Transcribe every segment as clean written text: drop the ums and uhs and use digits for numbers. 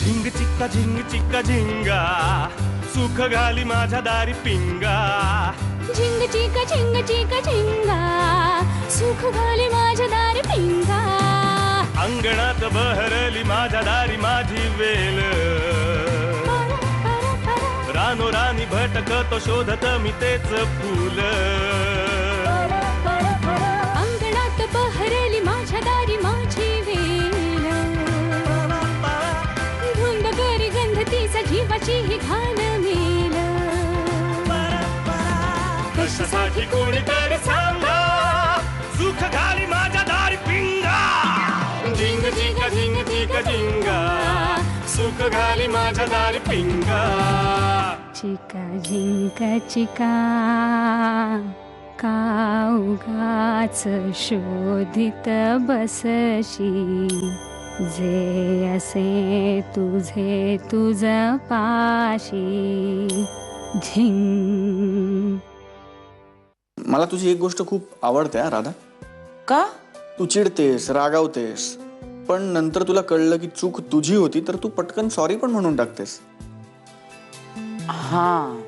झिंग चिक्का झिंगा सुख घाली माझ्या दारी पिंगा झिंग चिका झिंगा सुख घाली माझ्या दारी पिंगा अंगणात बहरली माझ्या दारी माझी वेल रानो रानी भटकतो शोधत मी तेच फूल अंगणात बहरली माझ्या दारी माझी वेल धुंद करी गंध तिचा जीवाची ही घाण मेल कशासाठी कोणीतरी सांगा सुख घाली माझ्या दारी पिंगा झिंग चिका झिंगा सुख घाली माझ्या दारी पिंगा चिका झिंका चिका का उगाच शोधित बसशी जे असे तुझे तुझ पाशी झिंग. मला तुझी एक गोष्ट खूप आवडते हा राधा. का? तू चिडतेस रागावतेस पण नंतर तुला कळलं की चूक तुझी होती तर तू पटकन सॉरी पण म्हणून टाकतेस. हा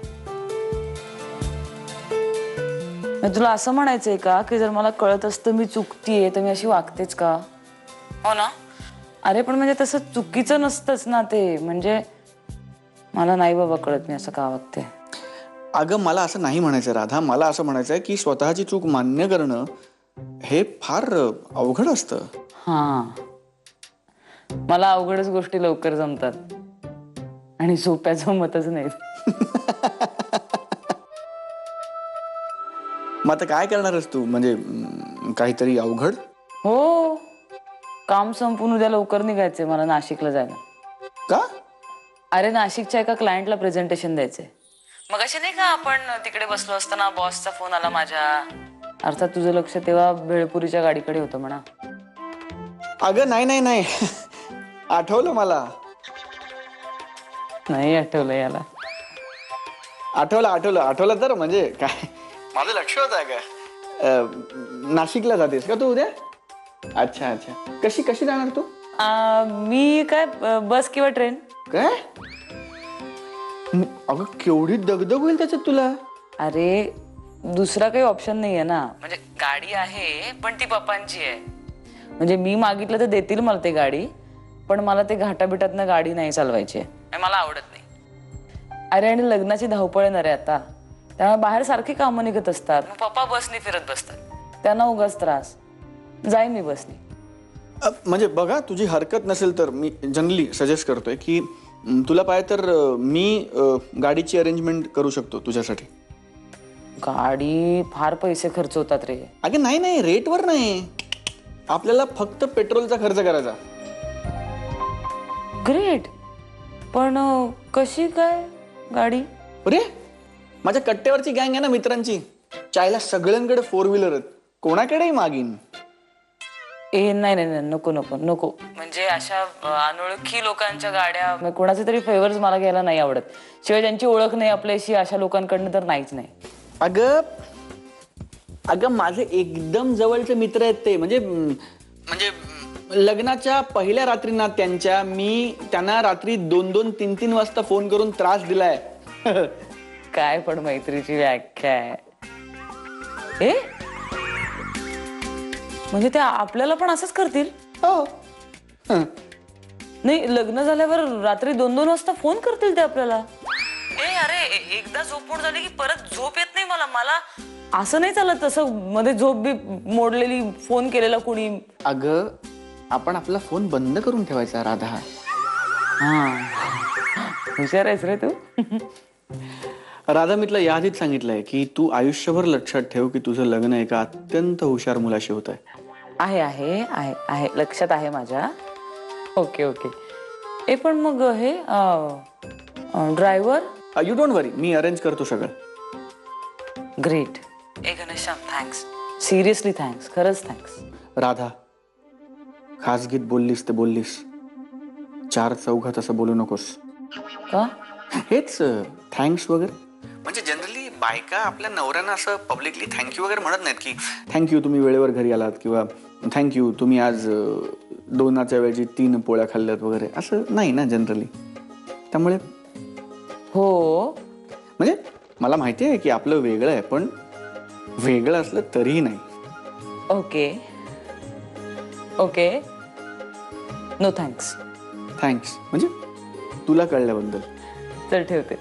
तुला असं म्हणायचंय का की जर मला कळत असतं मी चुकतीये तर मी अशी वागतेच का? हो ना. अरे पण म्हणजे तसं चुकीचं नसतंच ना ते. म्हणजे मला नाही बाबा कळत मी असं का वागते. अगं मला असं नाही म्हणायचं राधा. मला असं म्हणायचंय की स्वतःची चूक मान्य करणं हे फार अवघड असतं. हा मला अवघडच गोष्टी लवकर जमतात आणि सोप्या जमतच नाहीत. मग आता काय करणारस तू? म्हणजे काहीतरी अवघड? हो काम संपून उद्या लवकर निघायचंय मला नाशिकला जायला. का? अरे नाशिकच्या एका क्लायंटला प्रेझेंटेशन द्यायचंय. मग असे नाही का आपण तिकडे बसलो असताना बॉसचा फोन आला माझ्या. अर्थात तुझं लक्ष तेव्हा भेळपुरीच्या गाडीकडे होतं म्हणा. अगं नाही आठवलं मला. नाही आठवलं याला. आठवलं तर म्हणजे काय माझं लक्ष होतं का? नाशिकला जातेस का तू उद्या? अच्छा कशी जाणार तू? मी काय बस किंवा ट्रेन. काय? अगं केवढी दगदग होईल त्याच्यात तुला. अरे दुसरा काही ऑप्शन नाहीये ना. म्हणजे गाडी आहे पण ती पप्पांची आहे. म्हणजे मी मागितलं तर देतील मला ते गाडी पण मला ते घाटाबिटातनं गाडी नाही चालवायची आहे. मला आवडत नाही. अरे आणि लग्नाची धावपळ येणार आहे आता त्यामुळे बाहेर सारखी कामं निघत असतात. मग पप्पा बसने फिरत बसतात त्यांना उगाच त्रास. जाईन मी बसने. म्हणजे बघा तुझी हरकत नसेल तर मी जनरली सजेस्ट करतोय की तुला पाहिजे तर मी गाडीची अरेंजमेंट करू शकतो तुझ्यासाठी. गाडी फार पैसे खर्च होतात रे. अगं नाही रेटवर नाही. आपल्याला फक्त पेट्रोलचा खर्च करायचा. ग्रेट. पण कशी काय गाडी? अरे माझ्या कट्ट्यावरची गँग आहे ना मित्रांची. चायला सगळ्यांकडे 4 व्हीलर आहेत. कोणाकडेही मागीन. नाही नको म्हणजे अशा अनोळखी लोकांच्या गाड्या कोणाचे तरी फेवर्स मला घ्यायला नाही आवडत. शिवाय ज्यांची ओळख नाही आपल्याशी अशा लोकांकडनं तर नाहीच नाही. अगं माझे एकदम जवळचे मित्र आहेत ते. म्हणजे लग्नाच्या पहिल्या रात्रीना मी त्यांना रात्री 2-2, 3-3 वाजता फोन करून त्रास दिलाय. काय पण मैत्रीची व्याख्या आहे. म्हणजे ते आपल्याला पण असंच करतील? हो. नाही लग्न झाल्यावर रात्री 2-2 वाजता फोन करतील ते आपल्याला? अरे एकदा झोपून झाली की परत झोप येत नाही मला असं नाही चालत. तसं मध्ये झोप बी मोडलेली फोन केलेला कोणी. अगं आपण आपला फोन बंद करून ठेवायचा राधा. हुशार आहेस रे तू. राधा मी तुला याआधीच सांगितलंय की तू आयुष्यभर लक्षात ठेव की तुझं लग्न एका अत्यंत हुशार मुलाशी होत आहे. आहे लक्षात आहे माझ्या. ओके पण मग हे driver? You don't worry me arrange करतो सगळं. Great. Ghanshyam thanks. Seriously thanks. खरंच थँक्स. राधा खासगीत बोललीस ते बोललीस. 4 चौघात असं बोलू नकोस. का? हेच थँक्स वगैरे. म्हणजे जनरली बायका आपल्या नवऱ्यांना असं पब्लिकली थँक्यू वगैरे म्हणत नाहीत की थँक्यू तुम्ही वेळेवर घरी आलात किंवा थँक्यू तुम्ही आज 2च्या ऐवजी 3 पोळ्या खाल्ल्यात वगैरे असं नाही ना जनरली. त्यामुळे हो म्हणजे मला माहिती आहे की आपलं वेगळं आहे, पण वेगळं असलं तरीही नाही. Okay okay no thanks. Thanks म्हणजे तुला कळल्याबद्दल. तर ठेवते.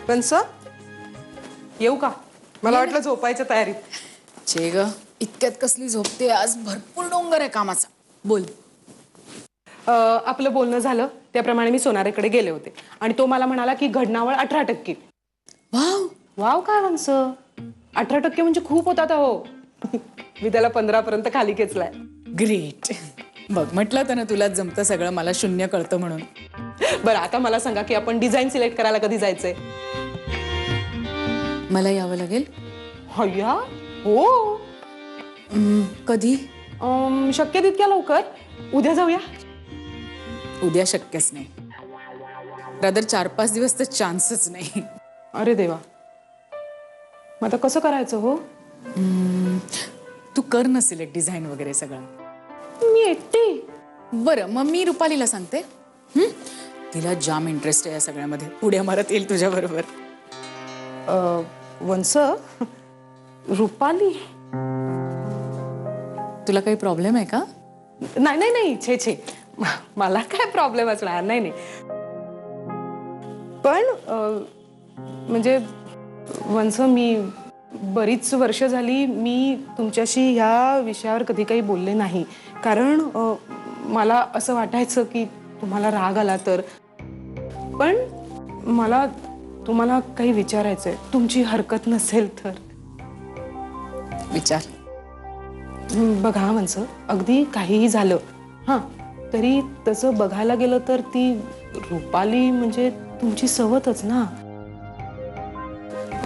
कंस येऊ का? मला वाटलं झोपायच्या तयारीत. चे ग इतक्यात कसली झोपते आज, भरपूर डोंगर आहे कामाचा. बोल. आपलं बोलणं झालं त्याप्रमाणे मी सोनारेकडे गेले होते आणि तो मला म्हणाला की घडणावळ 18%. वाव. वाव काय कंस, 18% म्हणजे खूप होतात हो. मी त्याला 15 पर्यंत खाली खेचलाय. ग्रेट. बघ म्हटलं होतं ना तुला जमतं सगळं, मला 0 कळतं म्हणून. बरं आता मला सांगा की आपण डिझाईन सिलेक्ट करायला कधी जायचंय? मला यावं लागेल. हय्या हो. कधी? शक्य तितक्या लवकर. उद्या जाऊया. उद्या शक्यच नाही. रादर 4-5 दिवस तर चान्सच नाही. अरे देवा, मग आता कसं करायचं हो? तू कर ना सिलेक्ट डिझाईन वगैरे सगळं. मी एकटी? बरं मग मी रुपालीला सांगते. तिला जाम इंटरेस्ट आहे या सगळ्यामध्ये, उड्या मारत येईल तुझ्या बरोबर. वंस रुपाली, तुला काही प्रॉब्लेम आहे का? नाही नाही नाही, छे छे, मला काय प्रॉब्लेम असणार नाही नाही. पण म्हणजे वंस मी बरीच वर्ष झाली मी तुमच्याशी ह्या विषयावर कधी काही बोलले नाही, कारण मला असं वाटायचं की तुम्हाला राग आला तर. पण मला तुम्हाला काही विचारायचंय, तुमची हरकत नसेल तर. विचार. बघा वंस, अगदी काहीही झालं हां तरी तसं बघायला गेलं तर ती रुपाली म्हणजे तुमची सवतच ना.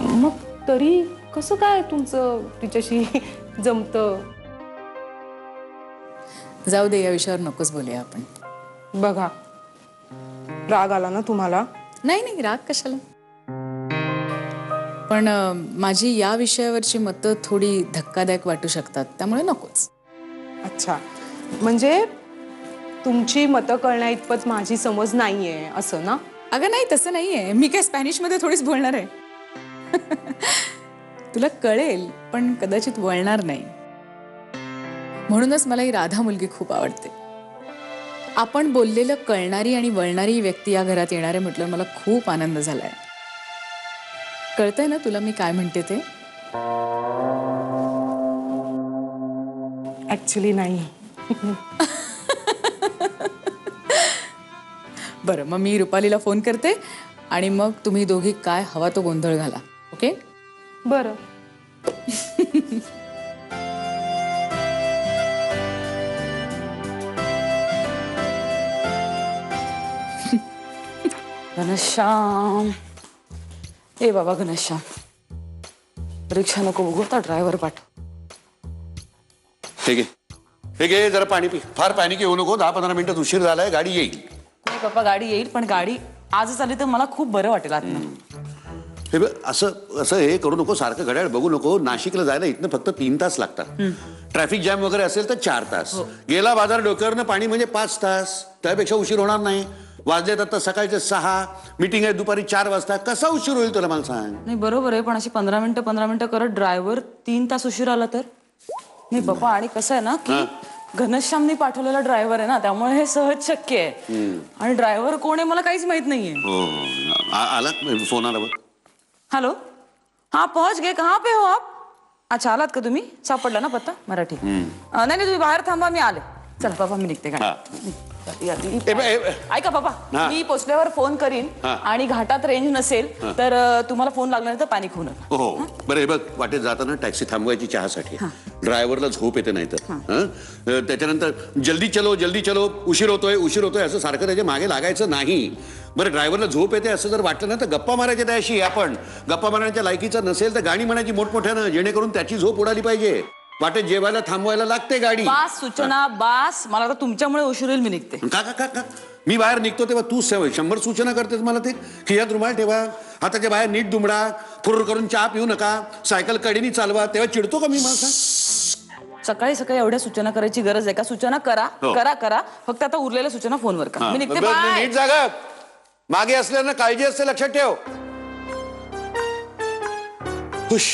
मग तरी कसं काय तुमचं तिच्याशी जमतं? जाऊ दे, या विषयावर नकोच बोलूया आपण. बघा राग आला ना तुम्हाला? नाही नाही, राग कशाला. पण माझी या विषयावरची मतं थोडी धक्कादायक वाटू शकतात, त्यामुळे नकोच. अच्छा, म्हणजे तुमची मतं कळण्या इतपत माझी समज नाहीये असं ना? अगं नाही, तसं नाहीये. मी काय स्पॅनिश मध्ये थोडीच बोलणार आहे. तुला कळेल पण कदाचित वळणार नाही. म्हणूनच मला ही राधा मुलगी खूप आवडते. आपण बोललेलं कळणारी आणि वळणारी व्यक्ती या घरात येणार आहे म्हटलं मला खूप आनंद झालाय. कळतंय ना तुला मी काय म्हणते ते? ऍक्च्युली नाही. बरं मग मी रुपालीला फोन करते आणि मग तुम्ही दोघी काय हवा तो गोंधळ घाला. ओके? बरं. घनश्याम, ए बाबा घनश्याम, रिक्षा नको बघू, आता ड्रायव्हर पाठव. ठीक आहे, ठीक आहे, जरा पाणी पी. फार पॅनिक येऊ नको. 10-15 मिनिटात उशीर झालाय, गाडी येईल. नाही पप्पा, गाडी येईल, पण गाडी आजच आली तर मला खूप बरं वाटेल आतनं. हे बघ, असं असं हे करू नको, सारखं घड्याळ बघू नको. नाशिकला जायला इथनं फक्त 3 तास लागतात. ट्रॅफिक जॅम वगैरे असेल तर 4 तास. गेला बाजार डोक्यावरनं पाणी म्हणजे 5 तास. त्यापेक्षा उशीर होणार नाही. वाजलेत आता सकाळचे 6, मीटिंग आहे दुपारी 4 वाजता. कसा उशीर होईल तुला मला सांग. नाही बरोबर आहे, पण अशी 15 मिनिटं करत ड्रायव्हर 3 तास उशीर आला तर? नाही पप्पा, आणि कसं आहे ना की घनश्यामनी पाठवलेला ड्रायव्हर आहे ना, त्यामुळे हे सहज शक्य आहे. आणि ड्रायव्हर कोण आहे मला काहीच माहित नाहीये. हो, आला फोन आला बघ. हेलो, हाँ पहुंच गए, कहाँ पे हो आप? अच्छा, आलात का तुम्ही? सापडला ना पत्ता? मराठी. नाही नाही, तुम्ही बाहेर थांबा, मी आले. चला पप्पा, मी निघते गाडी. ऐका पप्पा, मी पोचल्यावर फोन करीन आणि घाटात रेंज नसेल तर तुम्हाला फोन लागला नाही तर पॅनिक होणार. हो बरं. हे बघ, वाटेत जाताना टॅक्सी थांबवायची चहासाठी. ड्रायव्हरला झोप येते नाही तर. त्याच्यानंतर जल्दी चलो, उशीर होतोय असं सारखं त्याच्या मागे लागायचं नाही. बरं, ड्रायव्हरला झोप येते असं जर वाटलं ना तर गप्पा मारायच्या त्याशी. आपण गप्पा मारण्याच्या लायकीचं नसेल तर गाणी म्हणायची मोठमोठ्यानं, जेणेकरून त्याची झोप उडाली पाहिजे. वाटेत जेवायला थांबवायला लागते गाडी. बास सूचना, बास. मला आता तुमच्यामुळे उशीर होईल, मी निघते. का मी बाहेर निघतो तेव्हा तू 100 सूचना करतेस मला ते खियात रुमाल ठेवा, हाताच्या बाहेर नीट दुमडा, फुर करून चहा पिऊ नका, सायकल कडेनी चालवा, तेव्हा चिडतो का मी माझा? सकाळी सकाळी एवढ्या सूचना करायची गरज आहे का? सूचना करा हो. करा करा, फक्त आता उरलेल्या सूचना फोनवर करा. मी निघते. बाय. नीट जागा, मागे असल्यानं काळजी असते, लक्षात ठेव. हुश.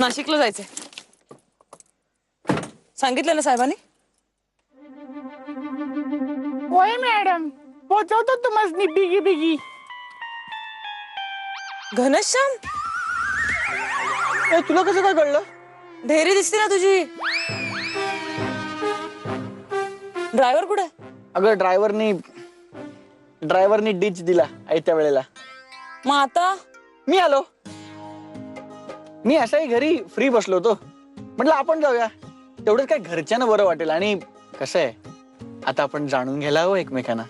नाशिकला जायचंय सांगितलं ना साहेबांनी. होय मॅडम, पोचवतो तुम्हाला बिगी बिगी. घनश्याम, तुला कसं काय कळलं? ढेरी दिसते ना तुझी. ड्रायव्हर कुठे? अगं ड्रायव्हरनी डिच दिला त्या वेळेला. मग आता मी आलो. मी असाही घरी फ्री बसलो होतो, म्हटलं आपण जाऊया, तेवढंच काय घरच्यांना बरं वाटेल. आणि कसं आहे, आता आपण जाणून घ्यायला हवं एकमेकांना.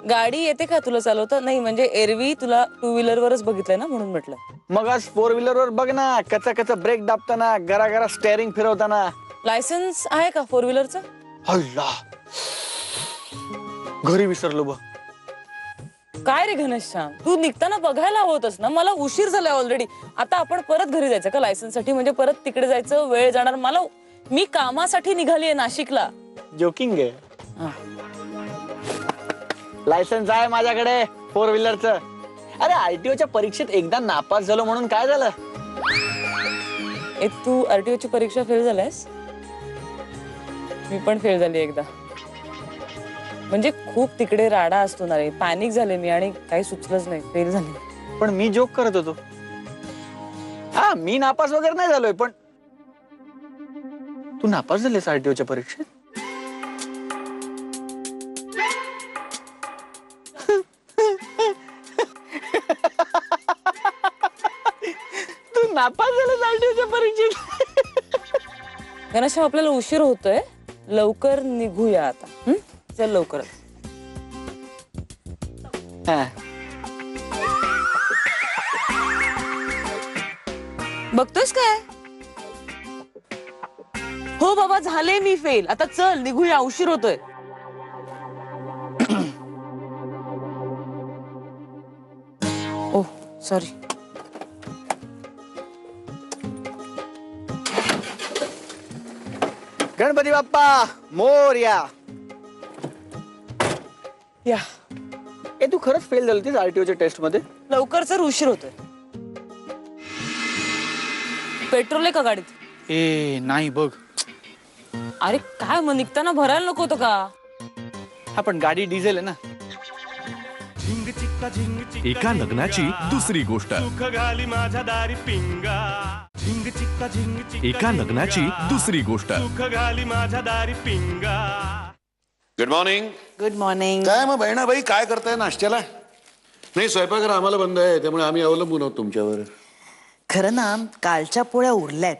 गाडी येते का तुला चालवता? नाही म्हणजे एरवी तुला 2 व्हीलरवरच बघितलंय ना, म्हणून म्हटलं. मग आज 4 व्हीलरवर बघ ना, कचा ब्रेक दाबताना, गरा स्टेअरिंग फिरवताना. लायसन्स आहे का 4 व्हीलरचं? हल्ला, घरी विसरलो बघ. काय रे घनश्याम, तू निघताना बघायला होतस ना. मला उशीर झालाय ऑलरेडी. आता आपण परत घरी जायचं का लायसन्स साठी? म्हणजे परत तिकडे जायचं, वेळ जाणार मला. मी कामासाठी निघालीये नाशिकला. जोकिंग आहे. लायसन्स आहे माझ्याकडे 4 व्हीलरचं. अरे आरटीओच्या परीक्षेत एकदा नापास झालो म्हणून काय झालं? तू आरटीओची परीक्षा फेल झालायस? मी पण फेल झाली एकदा. म्हणजे खूप तिकडे राडा असतो ना रे. पॅनिक झाले मी आणि काही सुचलंच नाही, फेल झाले. पण मी जोक करत होतो. हा, मी नापास वगैरे नाही झालोय, पण तू नापास झालेस आरटीओच्या परीक्षेत? तू नापास झालेस आरटीओच्या परीक्षेत? घनश्याम, आपल्याला उशीर होतोय, लवकर निघूया आता. चल लवकर. बघतोयस काय? हो बाबा, झाले मी फेल. आता चल निघूया, उशीर होतोय. ओ सॉरी. गणपती बाप्पा मोरया. या, तू खरंच फेल झाली होतीस आरटीओच्या टेस्ट मध्ये? लवकर चल, उशीर होतोय. पेट्रोल आहे का गाडीत? नाही बघ. अरे काय, मग निघताना भरायला नको होतं का? आपण गाडी डिझेल आहे ना. झिंग चिक्का झिंग चिक्का एका लग्नाची दुसरी गोष्ट. सुख घाली माझ्या दारी पिंगा. झिंग चिक्का झिंग चिक्का एका लग्नाची दुसरी गोष्ट. सुख घाली माझ्या दारी पिंगा. Good morning. Good morning. काय मग बहिणाबाई, काय करताय नाश्त्याला? नाही, स्वयंपाकघर आम्हाला बंद आहे, त्यामुळे आम्ही अवलंबून आहोत तुमच्यावर. खरं ना, कालच्या पोळ्या उरल्यात.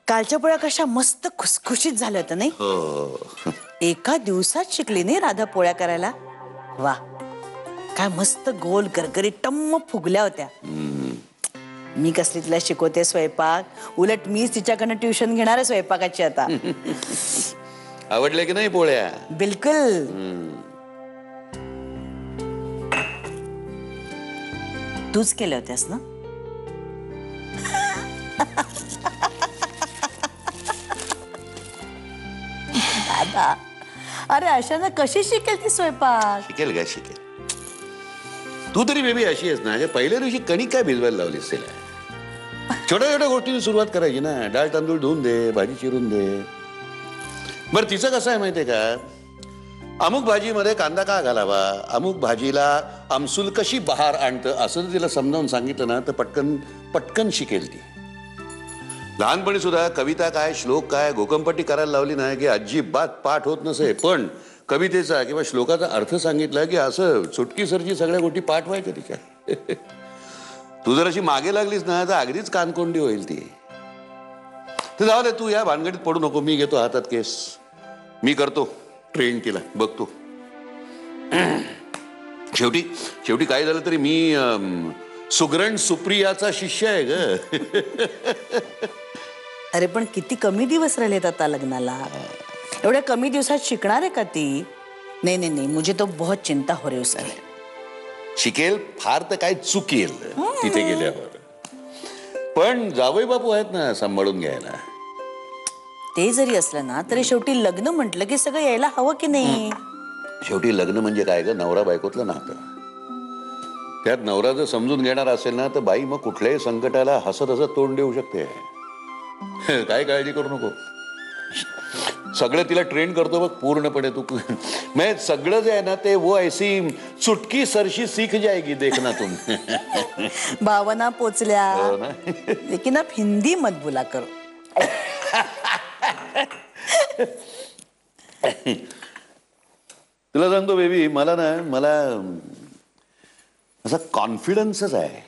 कालच्या पोळ्या कशा मस्त खुसखुशीत झाल्या होत्या नाही? हो. एका दिवसात शिकली नाही राधा पोळ्या करायला? वा, काय मस्त गोल गरगरी टम्म फुगल्या होत्या. मी कसली तिला शिकवते स्वयंपाक, उलट मीच तिच्याकडनं ट्युशन घेणार आहे स्वयंपाकाची आता. आवडल्या की नाही पोळ्या? बिलकुल. तूच केल्या होत्यास ना? दादा, अरे अशानं कशी शिकेल ती स्वयंपाक? शिकेल का? शिकेल. तू तरी बेबी अशी आहेस ना, पहिल्या दिवशी कणिक काय भिजवायला लावलीस तिला? छोट्या छोट्या गोष्टींनी सुरुवात करायची ना. डाळ तांदूळ धुवून दे, भाजी चिरून दे. बरं, तिचं कसं आहे माहितीये का, अमुक भाजीमध्ये कांदा का घालावा, अमुक भाजीला आमसूल कशी बहार आणतं, असं जर तिला समजावून सांगितलं ना तर पटकन पटकन शिकेल ती. लहानपणी सुद्धा कविता काय, श्लोक काय, गोकमपट्टी करायला लावली नाही की अजिबात पाठ होत नसे. पण कवितेचा किंवा श्लोकाचा अर्थ सांगितला की असं चुटकीसरची सगळ्या गोष्टी पाठ व्हायच्या तिच्या. तू जर अशी मागे लागलीस ना तर अगदीच कानकोंडी होईल ती. तर जाऊ दे, तू या भानगडीत पडू नको. मी घेतो हातात केस, मी करतो ट्रेन तिला, बघतो. शेवटी शेवटी काय झालं तरी मी सुगरण सुप्रियाचा शिष्य आहे ग. अरे पण किती कमी दिवस राहिलेत आता लग्नाला. एवढ्या कमी दिवसात शिकणार आहे का ती? नाही नाही नाही, मुझे तो बहुत चिंता हो रही उसकी. शिकेल फार तर काय चुकेल तिथे गेल्यावर. पण जावई बापू आहेत ना सांभाळून घ्यायला. ते जरी असलं ना तरी शेवटी लग्न म्हटलं की सगळं यायला हवं की नाही? शेवटी लग्न म्हणजे काय ग, नवरा बायकोतलं नातं. त्यात नवरा जर समजून घेणार असेल ना तर बाई मग कुठल्याही संकटाला हसत हसत तोंड देऊ शकते. काय काळजी करू नको. सगळं तिला ट्रेन करतो बघ पूर्णपणे तू. मैं सगळं जे आहे ना ते वो ऐसी चुटकी सरशी सीख जाएगी देखना तुम. भावना पोचल्या. लेकिन आप हिंदी मत बोला करो. तुला सांगतो बेबी, मला असा कॉन्फिडन्सच आहे.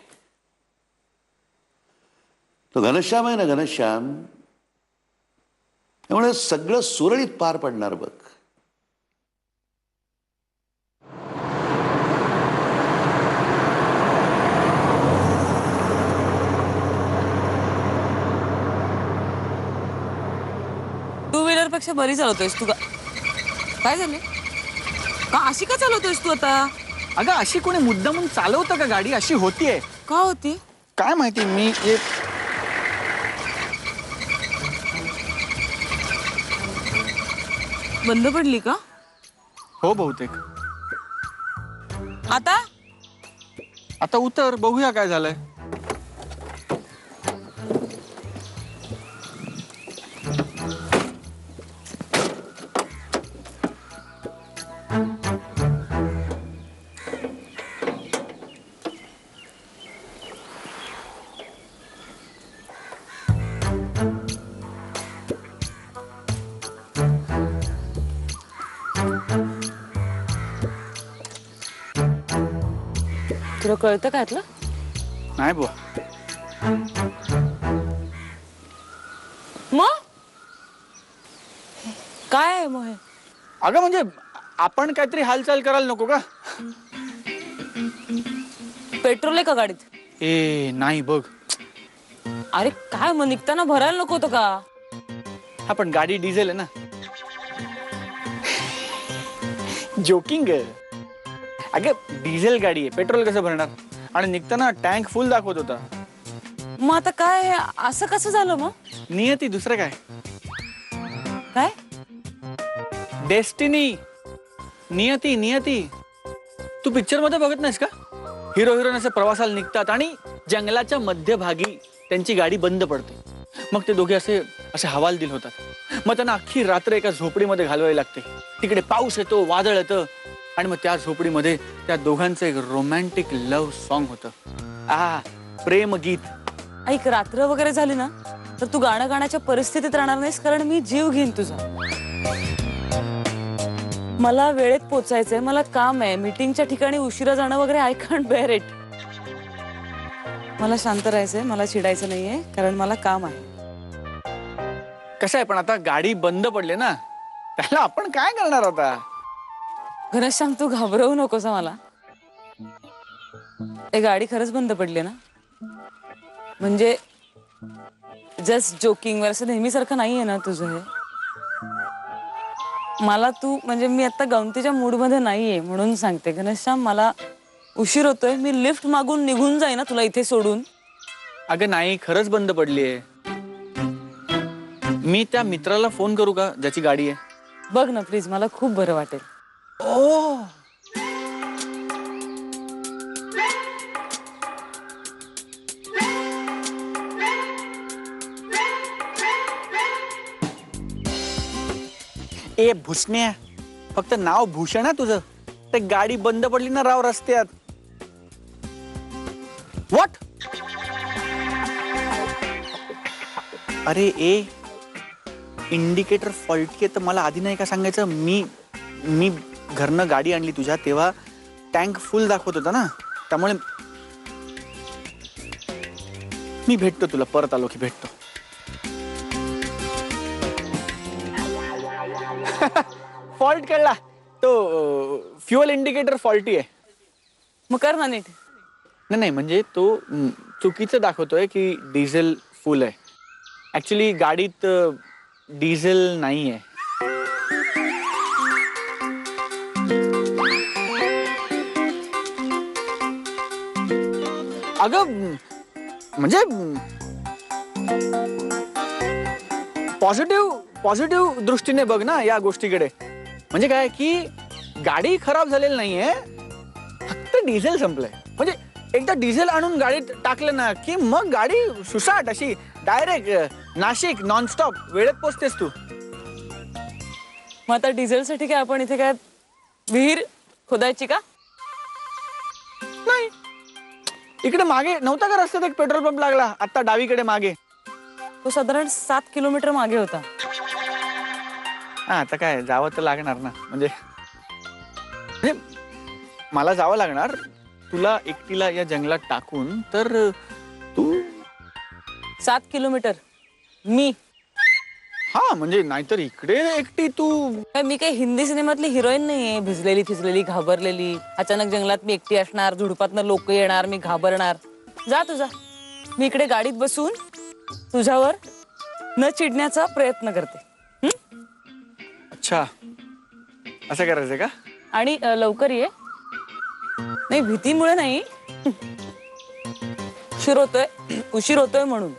तो घनश्याम आहे ना, घनश्याम, त्यामुळे सगळं सुरळीत पार पडणार बघ. टू व्हीलर पेक्षा बरी चालवतोयस तू. काय झालं का? अशी का चालवतोयस तू आता? अगं अशी कोणी मुद्दामून चालवतं का गाडी? अशी होतीये. का होती काय माहिती. मी बंद पडली का? हो बहुतेक. आता उतर बघूया काय झालंय. तुला कळतं का यातलं? नाही बुवा. मग काय आहे मग हे? अगं म्हणजे आपण काहीतरी हालचाल करायला नको का? पेट्रोल आहे का गाडीत? नाही बघ. अरे काय मग निघताना भरायला नको होतं का? हा पण गाडी डिझेल आहे ना. जोकिंग. अगं डिझेल गाडी आहे, पेट्रोल कसं भरणार? आणि निघताना टँक फुल दाखवत होता. मग आता काय असं कसं झालं मग? नियती, दुसरं काय. काय डेस्टिनी, नियती. नियती तू पिक्चर मध्ये बघत नाहीस का? हिरो हिरोईन असे प्रवासाला निघतात आणि जंगलाच्या मध्यभागी त्यांची गाडी बंद पडते. मग ते दोघे असे असे हवालदिल होतात. मग त्यांना अख्खी रात्र एका झोपडीमध्ये घालवावी लागते. तिकडे पाऊस येतो, वादळ येतं आणि मग त्या झोपडीमध्ये त्या दोघांचं एक रोमॅन्टिक लव्ह सॉन्ग होतं. प्रेम गीत. ऐक, रात्र वगैरे झाली ना तर तू गाणं गाण्याच्या परिस्थितीत राहणार नाहीस, कारण मी जीव घेईन तुझा. मला वेळेत पोचायचंय, मला काम आहे, मीटिंगच्या ठिकाणी उशिरा जाणं वगैरे. I can't bear it. मला शांत राहायचंय, मला चिडायचं नाहीये, कारण मला काम आहे. कसं आहे पण आता गाडी बंद पडली ना, त्याला आपण काय करणार आता? घनश्याम तू घाबरवू नकोस मला. ते गाडी खरंच बंद पडली ना, म्हणजे जस्ट जोकिंग. असं नेहमीसारखं नाहीये ना तुझं हे. मला तू म्हणजे मी आता गमतीच्या मूड मध्ये नाहीये म्हणून सांगते. घनश्याम मला उशीर होतोय, मी लिफ्ट मागून निघून जाईन ना तुला इथे सोडून. अगं नाही, खरंच बंद पडलीये. मी त्या मित्राला फोन करू का ज्याची गाडी आहे? बघ ना प्लीज, मला खूप बरं वाटेल. ओ ए भुसण्या, फक्त नाव भूषण आहे तुझं. ते गाडी बंद पडली ना राव रस्त्यात. व्हॉट? अरे ए, इंडिकेटर फॉल्टी आहे तर मला आधी नाही का सांगायचं? मी घरनं गाडी आणली तुझ्या तेव्हा टँक फुल दाखवत होता ना, त्यामुळे मी भेटतो तुला. परत आलो की भेटतो. फॉल्ट कळला तो फ्युअल इंडिकेटर फॉल्टी आहे. मग कर ना नीट. नाही म्हणजे तो चुकीचं दाखवतोय की डिझेल फुल आहे. ऍक्च्युली गाडीत डिझेल नाही आहे. अगं म्हणजे पॉझिटिव्ह दृष्टीने बघ ना या गोष्टीकडे. म्हणजे काय की गाडी खराब झालेली नाहीये, फक्त डिझेल संपलंय. म्हणजे एकदा डिझेल आणून गाडीत टाकलं ना की मग गाडी सुसाट अशी डायरेक्ट नाशिक नॉनस्टॉप वेळेत पोचतेस तू. मग आता डिझेलसाठी काय आपण इथे काय विहीर खोदायची का? नाही, इकडे मागे नव्हता का रस्त्यात एक पेट्रोल पंप लागला आता डावीकडे मागे? तो साधारण 7 किलोमीटर मागे होता. हा आता काय जावं तर लागणार ना. म्हणजे मला जावं लागणार तुला एकटीला या जंगलात टाकून. तर तू 7 किलोमीटर मी? हा म्हणजे नाहीतर इकडे एकटी तू. मी काही हिंदी सिनेमातली हिरोईन नाहीये, भिजलेली फिजलेली घाबरलेली. अचानक जंगलात मी एकटी असणार, झुडपातनं लोक येणार, मी घाबरणार. जा तुझा, मी इकडे गाडीत बसून तुझ्यावर न चिडण्याचा प्रयत्न करते. अच्छा असं करायचंय का? आणि लवकर ये. नाही भीतीमुळे नाही, उशीर होतोय म्हणून.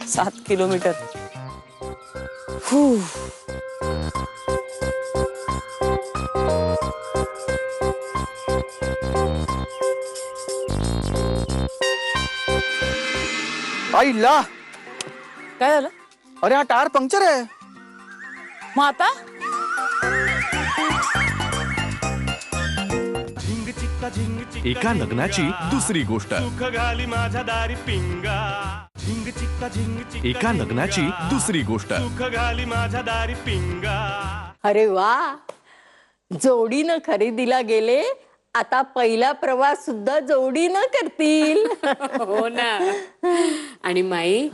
सात किलोमीटर. आईला काय झालं? अरे हा टायर पंक्चर आहे. मग आता एका लग्नाची दुसरी गोष्ट. सुख घाली माझ्या दारी पिंगा. झिंग चिक्का झिंग चिक्का. एका लग्नाची दुसरी गोष्ट. सुख घाली माझ्या दारी पिंगा. अरे वा, जोडीनं खरेदीला गेले, आता पहिला प्रवास सुद्धा जोडीनं करतील. हो ना. आणि माई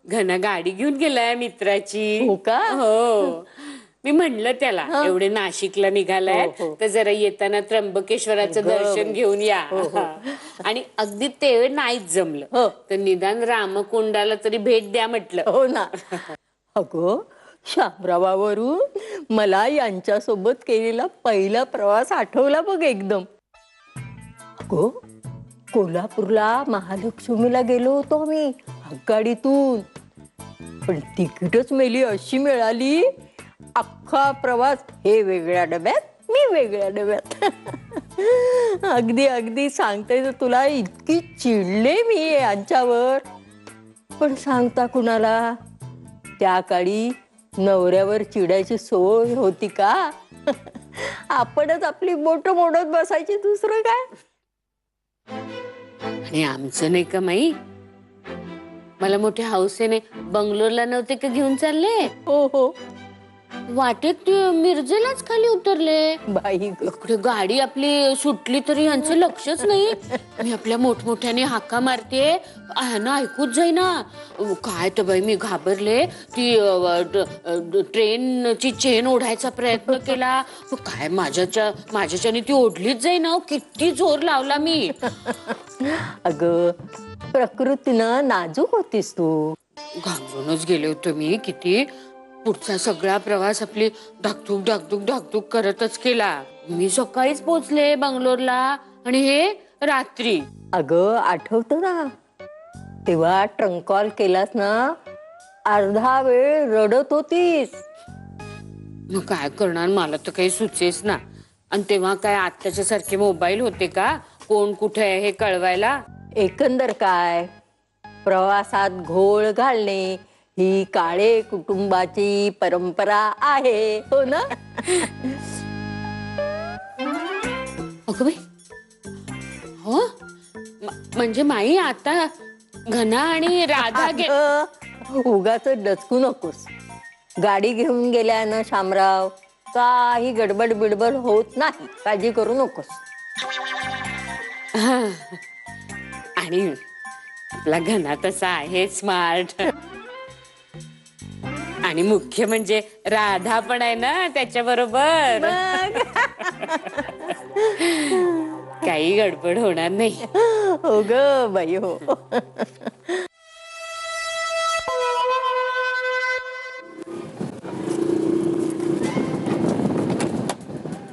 घना गाडी घेऊन गेलाय मित्राची. हो का? हो. मी म्हणलं त्याला एवढे नाशिकला निघालाय तर जरा येताना त्र्यंबकेश्वराचं दर्शन घेऊन या. आणि अगदी ते नाहीच जमलं तर निदान रामकुंडाला तरी भेट द्या म्हटलं. हो ना. अगो शामरावावरून मला यांच्यासोबत केलेला पहिला प्रवास आठवला बघ एकदम. अगो कोल्हापूरला महालक्ष्मीला गेलो होतो आम्ही आगगाडीतून, पण तिकीटच मेली अशी मिळाली. अख्खा प्रवास हे वेगळ्या डब्यात मी वेगळ्या डब्यात. अगदी अगदी सांगते तर तुला इतकी चिडले मी यांच्यावर, पण सांगता कुणाला? त्या काळी नवऱ्यावर चिडायची सोय होती का? आपणच आपली बोट मोडत बसायची, दुसरं काय. आणि आमचं नाही का माई, मला मोठ्या हौसेने बंगलोरला नव्हते का घेऊन चालले. हो हो. वाटेत मिरजेलाच खाली उतरले. बाई इकडे गाडी आपली सुटली तरी यांचं लक्षच नाही. मी आपल्या मोठमोठ्याने हाका मारते, ह्यांना ऐकूच जाईना. काय तर बाई मी घाबरले. ती ट्रेनची चेन ओढायचा प्रयत्न केला, काय माझ्याच्याने ती ओढलीच जाईना. किती जोर लावला मी. अगं प्रकृतीनं नाजूक होतीस तू. घाबरूनच गेले होते मी किती. पुढचा सगळा प्रवास आपली धाकधूक धाकधूक धाकधूक करतच केला. मी सकाळीच पोहोचले बंगलोरला आणि हे रात्री. अगं आठवतं ना, तेव्हा ट्रंक कॉल केलास ना, अर्धा वेळ रडत होतीस. मग काय करणार, मला तर काही सुचेच ना. आणि तेव्हा काय आत्ताच्या सारखे मोबाईल होते का कोण कुठे आहे हे कळवायला? एकंदर काय, प्रवासात घोळ घालणे ही काळे कुटुंबाची परंपरा आहे, हो ना? अगं बाई, हो म्हणजे माई आता घना आणि राधा उगाच डचकू नकोस. गाडी घेऊन गेल्यानं शामराव काही गडबड बिडबड होत नाही, काळजी करू नकोस. आणि आपला घना तसा आहे स्मार्ट. आणि मुख्य म्हणजे राधा पण आहे ना त्याच्या बरोबर. काही गडबड होणार नाही. हो ग बाई हो.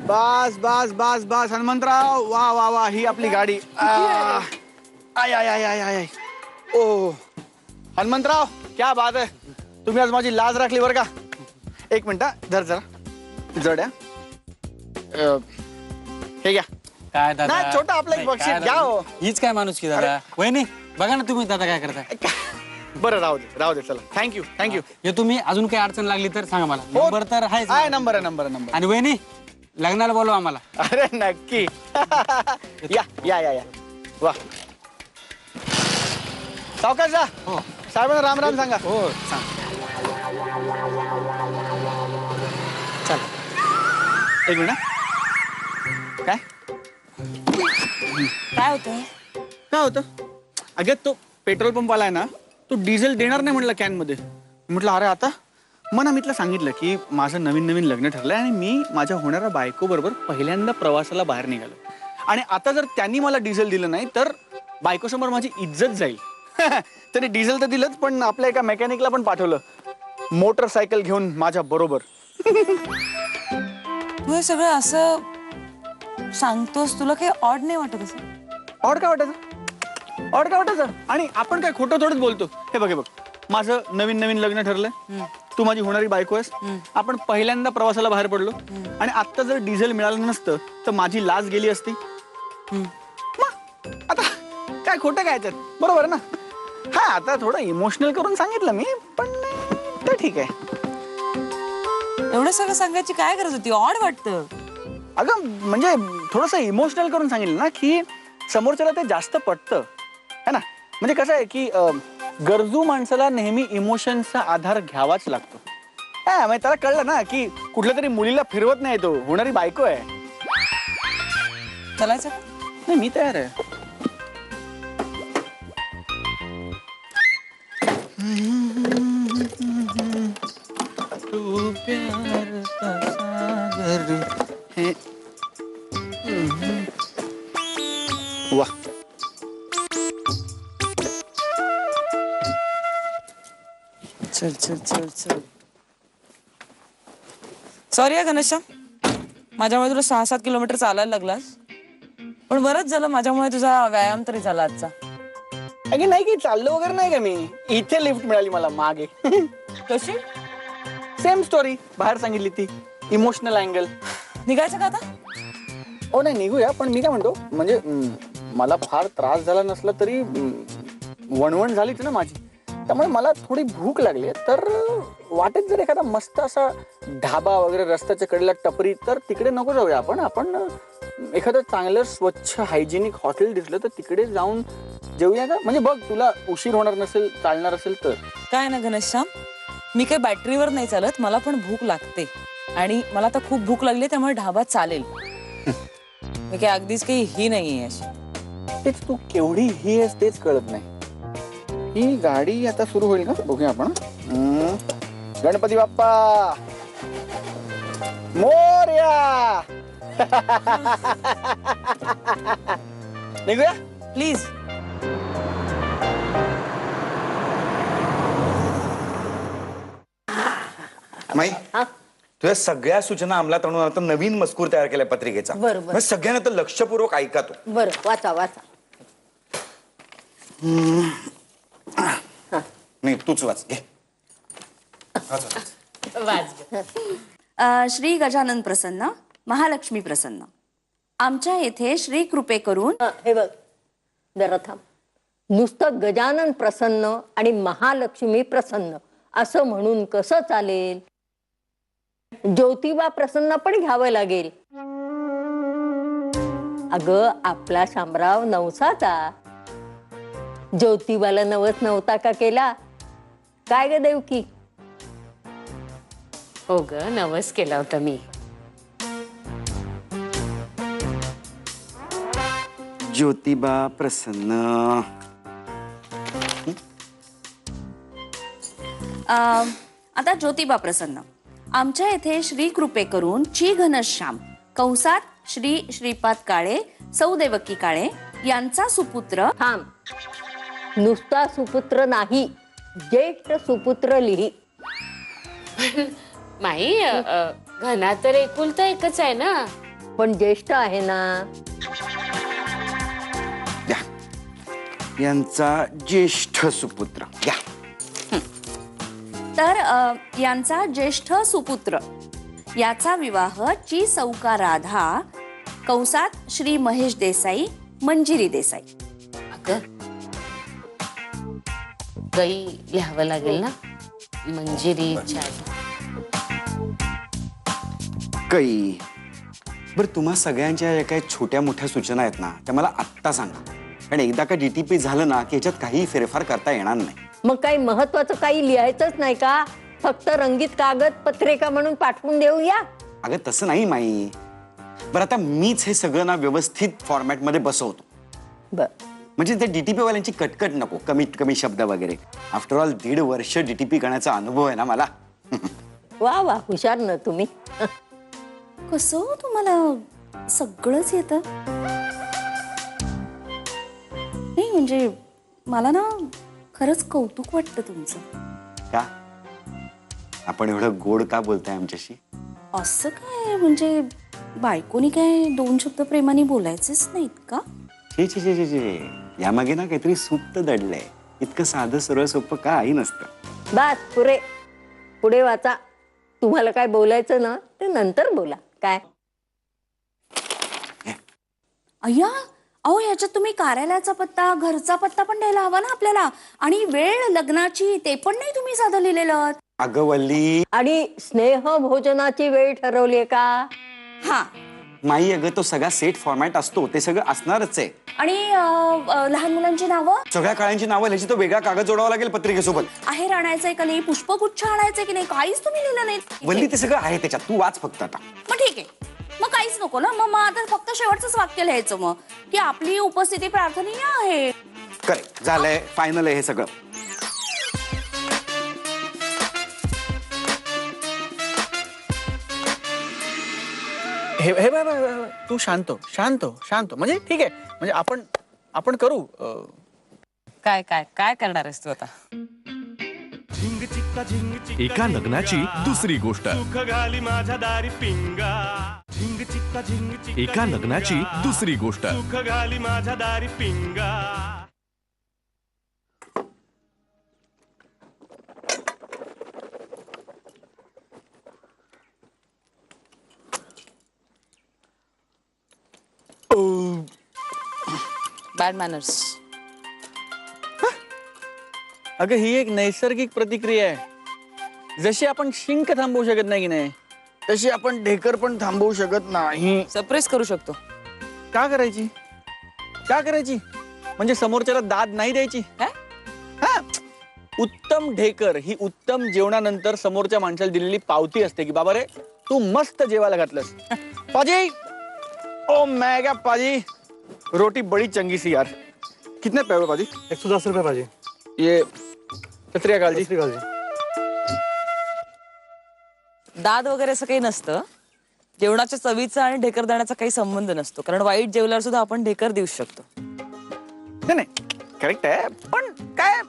बस बस बस बस हनुमंतराव, वा वा वा, ही आपली गाडी. आय आय आय आय आय. ओ हनुमंतराव, क्या बात आहे. तुम्ही आज माझी लाज राखली बरं का. एक मिनिट धर जरा जड्या. हे घ्या. काय दादा, नाही, छोटा आपला एक बक्षीस काय घ्या हो. हीच काय माणूस की दादा. वहिनी बघा ना तुम्ही दादा काय करताय. बरं राहू दे चला. थँक्यू. हे तुम्ही अजून काही अडचण लागली तर सांगा मला. नंबर तर आहेच. आहे नंबर आहे. आणि वहिनी लग्नाला बोलवा आम्हाला. अरे नक्की. या या या या. वा सावकाश जा. हो साहेबांना राम राम सांगा. हो सांग. चल एक मिनिट. काय काय होतं अगं, तो पेट्रोल पंप आलाय ना, तो डिझेल देणार नाही म्हटलं कॅन मध्ये. म्हटलं अरे आता मग अमितला सांगितलं की माझं नवीन लग्न ठरलंय आणि मी माझ्या होणाऱ्या बायको बरोबर पहिल्यांदा प्रवासाला बाहेर निघालो. आणि आता जर त्यांनी मला डिझेल दिलं नाही तर बायकोसमोर माझी इज्जत जाईल. त्यांनी डिझेल तर दिलंच, पण आपल्या एका मेकॅनिकला पण पाठवलं मोटरसायकल घेऊन माझ्या बरोबर. तू हे सगळं असं सांगतोस, तुला काही ऑड नाही वाटत असं? ऑड काय वाटायचं? आणि आपण काय खोटं थोडंच बोलतो. हे बघ माझं नवीन लग्न ठरलंय, तू माझी होणारी बायको आहेस, आपण पहिल्यांदा प्रवासाला बाहेर पडलो आणि आता जर डिझेल मिळालं नसतं तर माझी लाज गेली असती. आता काय खोटं काय त्यात, बरोबर ना? हा आता थोडं इमोशनल करून सांगितलं मी, पण ते ठीक आहे. एवढं सगळं सांगायची काय गरज होती? ऑड वाटतं. अगं म्हणजे थोडस इमोशनल करून सांगितलं ना की समोरच्याला ते जास्त पटतं है ना. म्हणजे कसं आहे की गरजू माणसाला नेहमी इमोशनचा आधार घ्यावाच लागतो. हा म्हणजे त्याला कळलं ना की कुठल्या तरी मुलीला फिरवत नाही, तो होणारी बायको आहे. चलायचं? नाही मी तयार आहे. तू प्यार का सागर है. वाह चल. सॉरी आहे घनश्याम, माझ्यामुळे तुला 6-7 किलोमीटर चालायला लागलास, पण बरंच झालं माझ्यामुळे तुझा व्यायाम तरी झाला आजचा. अगे नाही की चाललो वगैरे नाही का मी, इथे लिफ्ट मिळाली मला मागे. कशी? सेम स्टोरी बाहेर सांगितली ती, इमोशनल अँगल. निघायचं का आता? ओ नाही निघूया, पण मी काय म्हणतो म्हणजे मला फार त्रास झाला नसला तरी वणवण झालीच ना माझी, त्यामुळे मला थोडी भूक लागली. तर वाटेत जर एखादा मस्त असा ढाबा वगैरे रस्त्याच्या कडेला टपरी, तर तिकडे नको जाऊया आपण एखादं चांगलं स्वच्छ हायजेनिक हॉटेल दिसलं तर तिकडे जाऊन जेऊया का? म्हणजे बघ तुला उशीर होणार नसेल, चालणार असेल तर. काय ना घनश्याम, मी काही बॅटरीवर नाही चालत, मला पण भूक लागते आणि मला आता खूप भूक लागली, त्यामुळे ढाबा चालेल. मी काही अगदीच काही ही नाहीये अशी. तेच तू केवढी ही आहेस तेच कळत नाही. ही गाडी आता सुरू होईल का बघूया आपण. गणपती बाप्पा मोरया. निघूया प्लीज. माई तुझ्या सगळ्या सूचना अंमलात आणून आता नवीन मजकूर तयार केलाय पत्रिकेचा. बरोबर. सगळ्यांना तर लक्षपूर्वक ऐका तो. बरं वाचा. नाही तूच वाच घे. श्री गजानन प्रसन्न, महालक्ष्मी प्रसन्न. आमच्या येथे श्री कृपे करून. हे बघ जरा थांब. नुसतं गजानन प्रसन्न आणि महालक्ष्मी प्रसन्न असं म्हणून कसं चालेल? ज्योतिबा प्रसन्न पण घ्यावं लागेल. अगं आपला शामराव नवसाचा, ज्योतिबाला नवस नव्हता का केला? काय ग देवकी? हो ग, नवस केला होता मी. ज्योतिबा प्रसन्न. आता ज्योतिबा प्रसन्न. आमच्या येथे श्री कृपे करून ची घनश्याम कंसात श्री श्रीपाद काळे सौदेवकी काळे यांचा सुपुत्र. थांब, नुसता सुपुत्र नाही, ज्येष्ठ सुपुत्र लिही. माई घना तर एकुलता एकच आहे ना. पण ज्येष्ठ आहे ना. यांचा ज्येष्ठ सुपुत्र. या. तर यांचा ज्येष्ठ सुपुत्र याचा विवाह ची सौका राधा कंसात श्री महेश देसाई मंजिरी देसाई. अगं काही लिहावं लागेल ना. मंजिरी कै. बर, तुम्हा सगळ्यांच्या ज्या काही छोट्या मोठ्या सूचना आहेत ना त्या मला आत्ता सांगा, कारण एकदा का DTP झालं ना की याच्यात काही फेरफार करता येणार नाही. मग काही महत्वाचं काही लिहायचंच नाही का? फक्त रंगीत कागद पत्रिका म्हणून पाठवून देऊया. अगं तसं नाही माई. बरं, आता मीच हे सगळं ना व्यवस्थित फॉर्मॅट मध्ये बसवतो. म्हणजे ते DTP वाल्यांची कटकट नको, कमीत कमी शब्द वगैरे. आफ्टर ऑल 1.5 वर्ष DTP करण्याचा अनुभव आहे ना मला. वा वा, हुशार ना तुम्ही. कसं तुम्हाला सगळंच येतं? नाही म्हणजे मला ना खरंच कौतुक वाटतं तुमचं. का? आपण एवढं गोड का बोलताय आमच्याशी? असं काय म्हणजे बायकोनी काय 2 शब्द प्रेमाने बोलायचेच नाहीत का? छे छे छे छे छे, यामागे ना काहीतरी सुप्त दडलंय. इतकं साधं सरळ सोपं काही नसतं. बस पुरे, पुढे वाचा. तुम्हाला काय बोलायचं ना ते नंतर बोला. काय? अय्या, अहो याच्यात तुम्ही कार्यालयाचा पत्ता घरचा पत्ता पण द्यायला हवा ना आपल्याला. आणि वेळ लग्नाची ते पण नाही तुम्ही साधं लिहिलेलं. अगं वल्ली. आणि स्नेह भोजनाची वेळ ठरवलीये का? हा माई, अगं तो सगळा सेट फॉर्मॅट असतो, ते सगळं असणारच आहे. आणि लहान मुलांची नावं, सगळ्या काळ्यांची नावं लिहायची, तो वेगळा कागद जोडावा लागेल पत्रिकेसोबत. आहेर आणायचंय का नाही, पुष्पगुच्छ आणायचंय की नाही, काहीच तुम्ही लिहिलं नाही. वल्ली ते सगळं आहे त्याच्यात, तू वाच फक्त आता. मग ठीक आहे, मग काहीच नको ना. मग आता फक्त शेवटचंच वाक्य लिहायचं मग की आपली उपस्थिती प्रार्थनीय आहे. करेक्ट, झालंय, फायनल आहे हे सगळं. हे हे तू शांत शांत शांत. म्हणजे ठीक आहे, म्हणजे आपण करू. काय काय काय करणार आहेस तू आता? एका लग्नाची दुसरी गोष्ट. सुख घाली माझ्या दारी पिंगा. झिंग चिक्का झिंग चिक्का. एका लग्नाची दुसरी गोष्ट. सुख घाली माझ्या दारी पिंगा. Bad manners. अगं ही एक नैसर्गिक प्रतिक्रिया आहे. जशी आपण शिंक थांबवू शकत नाही की नाही, तशी आपण ढेकर पण थांबवू शकत नाही. सप्रेस करू शकतो. का करायची? का करायची? म्हणजे समोरच्याला दाद नाही द्यायची. हा, उत्तम ढेकर ही उत्तम जेवणानंतर समोरच्या माणसाला दिलेली पावती असते की बाबा रे तू मस्त जेवायला घातलंस. पाजी, ओ मेगा पाजी, रोटी बड़ी चंगी सी यार. कितने पैसे पाजी? 110 रुपये पाजी. ये सत अकाल जी. दाद वगैरे असं काही नसतं. जेवणाच्या चवीचा आणि ढेकर देण्याचा काही संबंध नसतो, कारण वाईट जेवल्यावर सुद्धा आपण ढेकर देऊ शकतो. नाही करेक्ट आहे, पण काय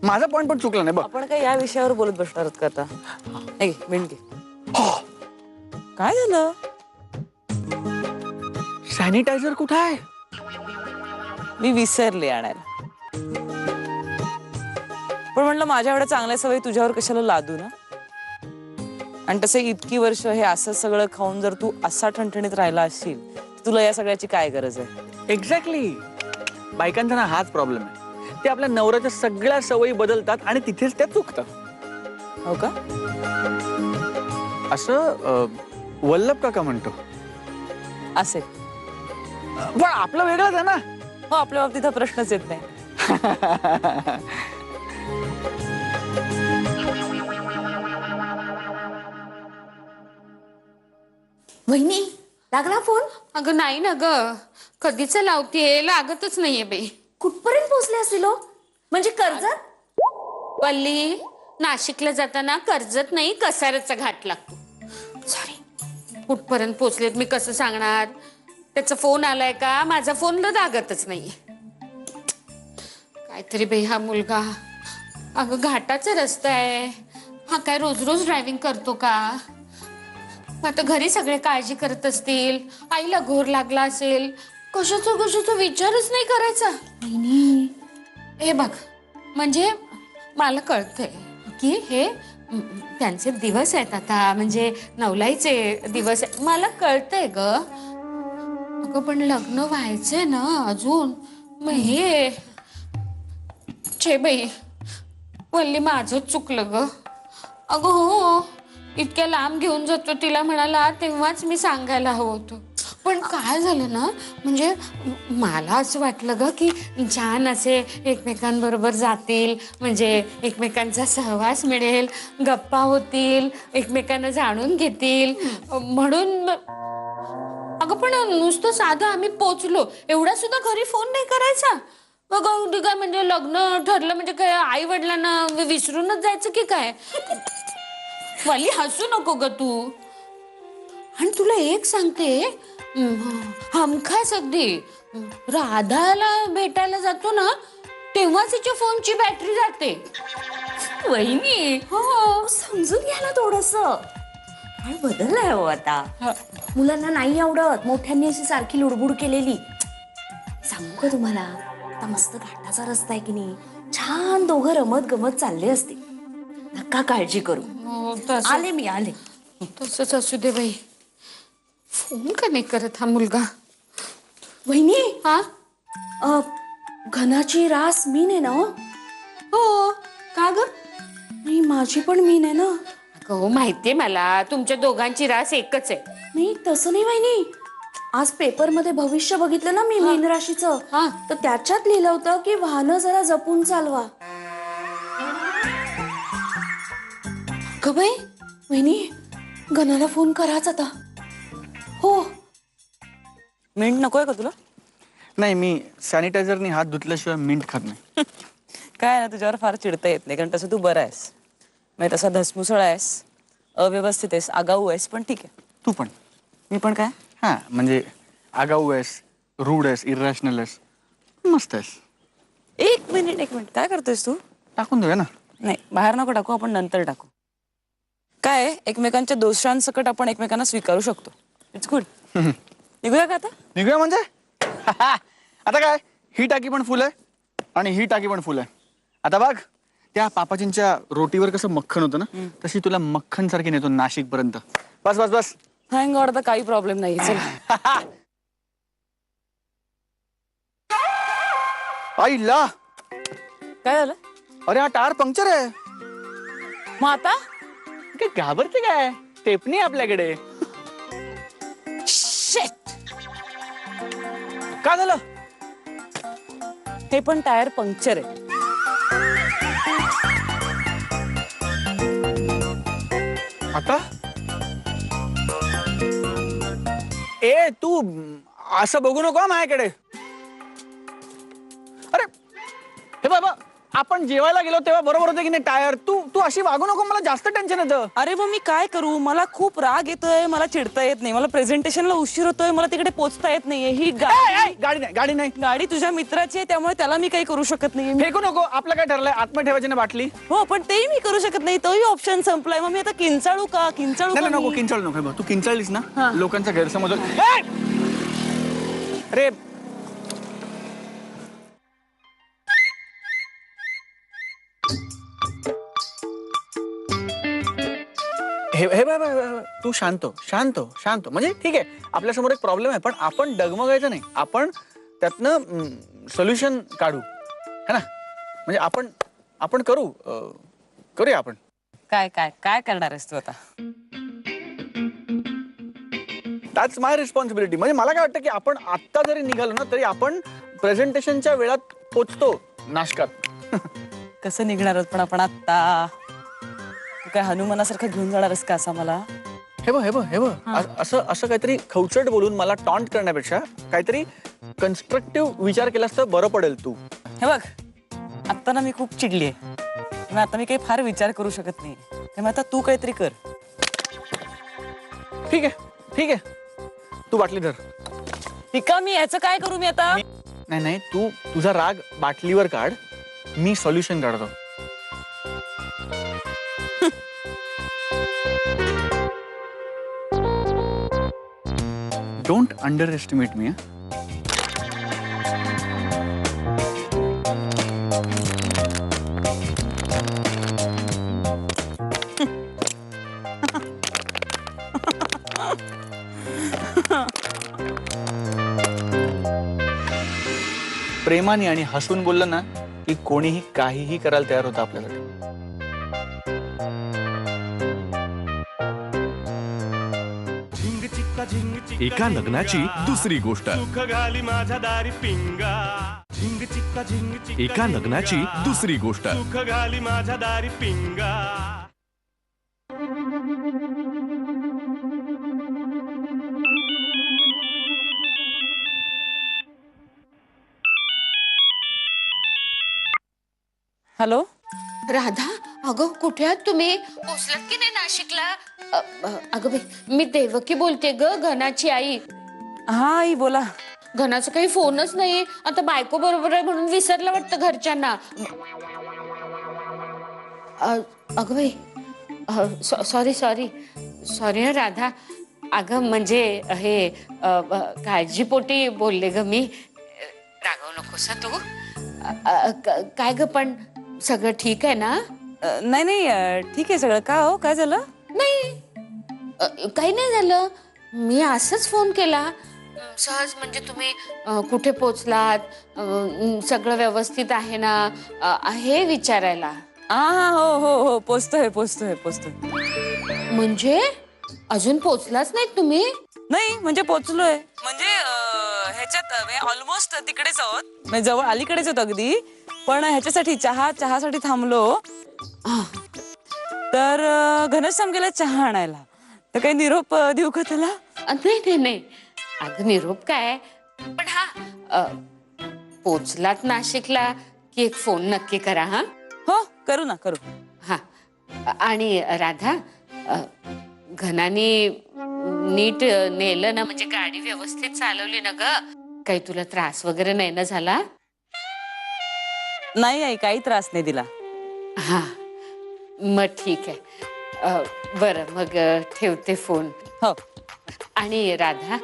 माझा पॉइंट पण चुकला नाही बघ. आपण काय या विषयावर बोलत बसणार आहोत का आता? हे घे, मिनिट घे. काय झालं? सॅनिटायझर कुठे आहे? मी विसरले आणायला. पण म्हणलं माझ्या एवढ्या चांगल्या सवयी तुझ्यावर कशाला लादू ना. आणि तसे इतकी वर्ष हे असं सगळं खाऊन जर तू असा ठणठणीत राहिला असशील तर तुला या सगळ्याची काय गरज आहे? एक्झॅक्टली. बायकांचा ना हाच प्रॉब्लेम आहे. ते आपल्या नवऱ्याच्या सगळ्या सवयी बदलतात आणि तिथेच त्या चुकतात. हो का? असं वल्लभ काका म्हणतो. असेल, पण आपलं वेगळंच आहे ना. हो, आपल्या बाबतीत हा प्रश्नच येत नाही. वहिनी लागला फोन? अगं नाही ना ग, कधीच लावते, लागतच नाहीये बाई. कुठपर्यंत पोहोचले असतील हो? म्हणजे कर्जत? वल्ली, नाशिकला जाताना कर्जत नाही कसाऱ्याचा घाट लागतो. सॉरी, कुठपर्यंत पोहोचलेत मी कसं सांगणार? त्याचा फोन आलाय का? माझा फोन लागतच नाही. काहीतरी बाई हा मुलगा. अगं घाटाचा रस्ता आहे, हा काय रोज रोज ड्रायव्हिंग करतो का? आता घरी सगळे काळजी करत असतील, आईला घोर लागला असेल, कशाचा विचारच नाही करायचा. हे बघ, म्हणजे मला कळतंय की हे त्यांचे दिवस आहेत आता, म्हणजे नवलाईचे दिवस आहेत, मला कळतंय ग. अगं पण लग्न व्हायचंय ना अजून, मग हे छे बाई, वल्ली माझंच चुकलं ग. अगं हो, इतक्या लांब घेऊन जातो तिला म्हणाला तेव्हाच मी सांगायला हवं होतं. पण काय झालं ना, म्हणजे मला असं वाटलं ग की छान असे एकमेकांबरोबर जातील, म्हणजे एकमेकांचा सहवास मिळेल, गप्पा होतील, एकमेकांना जाणून घेतील म्हणून. अगं पण नुसतं साधं आम्ही पोचलो एवढा सुद्धा घरी फोन नाही करायचा. मग काय म्हणजे लग्न ठरलं म्हणजे काय आई वडिलांना विसरूनच जायचं की काय? वाली हसू नको ग तू. आणि तुला एक सांगते, हमखास अगदी राधाला भेटायला जातो ना तेव्हा तिच्या फोनची बॅटरी जाते. वहिनी हो, समजून घ्या ना थोडस. काय बदललाय हो आता. मुलांना नाही आवडत मोठ्यांनी अशी सारखी लुडबुड केलेली. सांगू का तुम्हाला, आता मस्त घाटाचा रस्ता आहे की नाही, छान दोघं रमत गमत चालले असते. नका काळजी करू. आले मी आले. तसंच असू दे बाई. फोन का नाही करत हा मुलगा? वहिनी हा घनाची रास मीन आहे ना? हो. का ग? नाही, माझी पण मीन आहे ना. हो माहितीये मला, तुमच्या दोघांची रास एकच आहे. नाही तसं नाही वहिनी, आज पेपर मध्ये भविष्य बघितलं ना मी मीन राशीचं, तर त्याच्यात लिहिलं होतं की वाहनं जरा जपून चालवा. ग बाई, वहिनी गणाला फोन कराच आता. हो. मिंट नकोय का तुला? नाही, मी सॅनिटायझरनी हात धुतल्याशिवाय मिंट खात नाही. काय ना, तुझ्यावर फार चिडता येत नाही, कारण तसं तू बरं आहेस. म्हणजे तसा धसमुसळ आहेस, अव्यवस्थित आहेस, आगाऊ आहेस, पण ठीक आहे. तू पण. मी पण काय? हा, म्हणजे आगाऊ आहेस, रूड आहेस, इरॅशनल आहेस, मस्त आहेस. एक मिनिट काय करतोयस तू? टाकून देऊया ना. नाही, बाहेर नको टाकू, आपण नंतर टाकू. काय एकमेकांच्या दोषांसकट आपण एकमेकांना स्वीकारू शकतो. It's good. निघूया का आता? निघूया म्हणजे आता काय, ही टाकी पण फुल आहे आणि ही टाकी पण फुल आहे. आता बघ, त्या पापाजींच्या रोटीवर कसं मक्खन होतं ना, तशी तुला मक्खन सारखी नेतो नाशिक पर्यंत. बस बस बस. थँक गॉड, आता काही प्रॉब्लेम नाही. चल. आईला काय झालं? अरे हा टायर पंक्चर आहे. मग आता काय घाबरते काय? स्टेपनी आपल्याकडे. काय झालं? हे पण टायर पंक्चर आहे. आता ए तू असं बघू नको माझ्याकडे. अरे हे बाबा, आपण जेवायला गेलो तेव्हा बरोबर होतं की नाही टायर? तू अशी वागू नको, मला जास्त टेन्शन येतं. अरे मग मी काय करू? मला खूप राग येतोय, मला चिडता येत नाही, मला प्रेझेंटेशनला उशीर होतोय, मला तिकडे पोहोचता येत नाहीये. ही गाडी नाही गाडी तुझ्या मित्राची आहे, त्यामुळे त्याला मी काही करू शकत नाही. फेकू नको. आपलं काय ठरलंय? आत्मा ठेवायची ना बाटली. हो, पण तेही मी करू शकत नाही, तोही ऑप्शन संपलाय. मग मी आता किंचाळू का? नको, किंचाळू नको. तू किंचाळलीस ना, लोकांचा गैरसमज. अरे हे तू शांत म्हणजे ठीक आहे, आपल्यासमोर एक प्रॉब्लेम आहे, पण आपण डगमगायचं नाही. आपण त्यातनं सोल्युशन काढू, है ना? म्हणजे आपण करूया आपण. काय काय काय करणार आहेस तू आता? That's my responsibility. म्हणजे मला काय वाटतं की आपण आत्ता जरी निघालो ना, तरी आपण प्रेझेंटेशनच्या वेळात पोचतो नाशकात. कसं निघणार आहोत पण आपण आत्ता? तू काय हनुमानासारखं घेऊन जाणारस का असं मला? हे बघ असं असं काहीतरी खवचट बोलून मला टॉन्ट करण्यापेक्षा काहीतरी कन्स्ट्रक्टिव्ह विचार केलास तर बरं पडेल तू. हे बघ, आता ना मी खूप चिडली आहे. आता मी काही फार विचार करू शकत नाही. त्यामुळे आता तू काहीतरी कर. ठीक आहे तू बाटली धर. पिका, मी याचं काय करू मी आता? नाही तू तुझा राग बाटलीवर काढ, मी सॉल्युशन काढतो. डोंट अंडर एस्टिमेट मी. प्रेमाने आणि हसून बोललं ना की कोणीही काहीही करायला तयार होतं आपल्यासाठी. एका लग्नाची दुसरी गोष्ट. सुख घाली माझ्या दारी पिंगा. झिंग चिक्का झिंग चिक्का. एका लग्नाची दुसरी गोष्ट. सुख घाली माझ्या दारी पिंगा. हॅलो राधा, अगं कुठे आहात तुम्ही? पोचलात की नाही नाशिकला? अगं बाई, मी देवकी बोलते ग, घनाची आई. हा आई बोला. घनाचा काही फोनच नाही. आता बायको बरोबर आहे म्हणून विसरलं वाटतं घरच्यांना. अगं बाई, सॉरी राधा. अगं म्हणजे हे काळजीपोटी बोलले ग मी. रागवू नकोस तू. काय ग, पण सगळं ठीक आहे ना? नाही ठीक आहे सगळं. का हो, काय झालं? नाही काही नाही झालं. मी असंच फोन केला सहज, म्हणजे तुम्ही कुठे पोचलात, सगळं व्यवस्थित आहे ना हे विचारायला. हा हो हो हो पोचतोय. म्हणजे अजून पोचलाच नाहीत तुम्ही? नाही म्हणजे पोचलोय, म्हणजे ह्याच्यात ऑलमोस्ट तिकडेच आहोत, म्हणजे जवळ अलीकडेच आहोत अगदी. पण ह्याच्यासाठी चहासाठी थांबलो. तर घनश्याम गेला चहा आणायला. तर काही निरोप देऊ का त्याला? नाही अगं निरोप काय, पण हा पोचलात नाशिकला की एक फोन नक्की करा. हा हो करू ना, करू. हा आणि राधा, घनानी नीट नेलं ना, म्हणजे गाडी व्यवस्थित चालवली ना ग? काही तुला त्रास वगैरे नाही ना झाला? नाही आई, काही त्रास नाही दिला. हा मग ठीक आहे. बरं मग ठेवते फोन. हो. आणि राधा,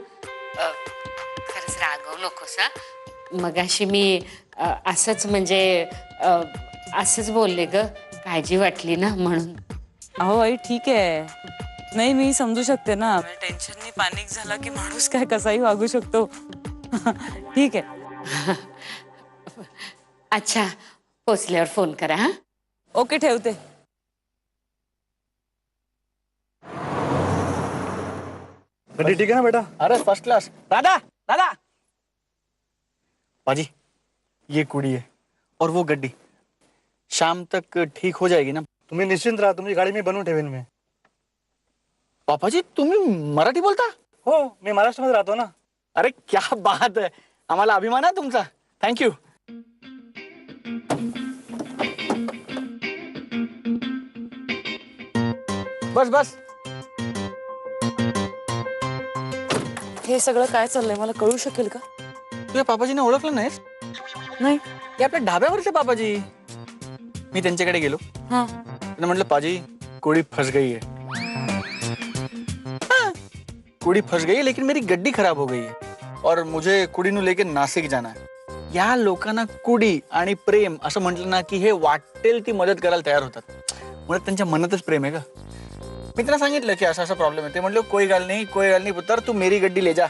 खरंच रागवू नकोस हा. मगाशी मी असंच म्हणजे असंच बोलले ग, काळजी वाटली ना म्हणून. अहो आई ठीक आहे. नाही मी समजू शकते ना, टेन्शननी पॅनिक झाला की माणूस काय कसाही वागू शकतो. ठीक आहे. अच्छा, पोचल्यावर फोन करा. हा ओके, ठेवते. ठीक है ना बेटा? अरे फर्स्ट क्लास. दादा पाजी, ये कुड़ी है और वो गड्डी शाम तक ठीक हो जाएगी ना? तुम्ही निश्चिंत राहा, तुमची गाडी मी बनवून ठेवेन मी. पापाजी तुम्ही मराठी बोलता? हो, मी महाराष्ट्रामध्ये राहतो ना. अरे क्या बात है, आम्हाला अभिमान आहे तुमचा. थँक्यू. बस हे सगळं काय चाललंय मला कळू शकेल का? तुझ्या पापाजीने ओळखलं नाहीस? नाही. हे आपल्या ढाब्यावरचे पापाजी. मी त्यांच्याकडे गेलो. त्यांना म्हटलं पाजी कोड़ी फंस गई है. कुड़ी फंस गई है लेकिन मेरी गड्डी खराब हो गई है और मुझे कुड़ी नु लेके नाशिक जाना है. या लोकांना कुडी आणि प्रेम असं म्हटलं ना की हे वाटेल ती मदत करायला तयार होतात. मुळात त्यांच्या मनातच प्रेम आहे का. मी त्यांना सांगितलं की असा प्रॉब्लेम आहे. ते म्हटलं कोई गाल नाही पुत्र, तू मेरी गड्डी ले जा.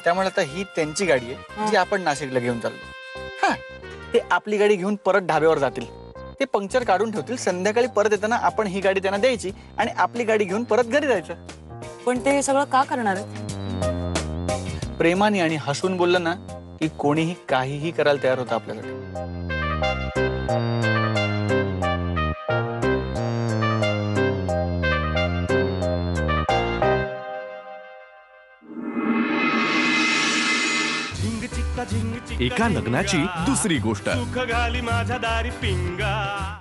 त्यामुळे आता ही त्यांची गाडी आहे जी आपण नाशिकला घेऊन चाललो. हा, ते आपली गाडी घेऊन परत ढाब्यावर जातील. ते पंक्चर काढून ठेवतील. संध्याकाळी परत येताना आपण ही गाडी त्यांना द्यायची आणि आपली गाडी घेऊन परत घरी जायचं. पण ते हे सगळं का करणार आहे? प्रेमाने आणि हसून बोललं ना की कोणीही काहीही करायला तयार होतं आपल्यासाठी. एका लग्नाची दुसरी गोष्ट. सुख घाली माझ्या दारी पिंगा.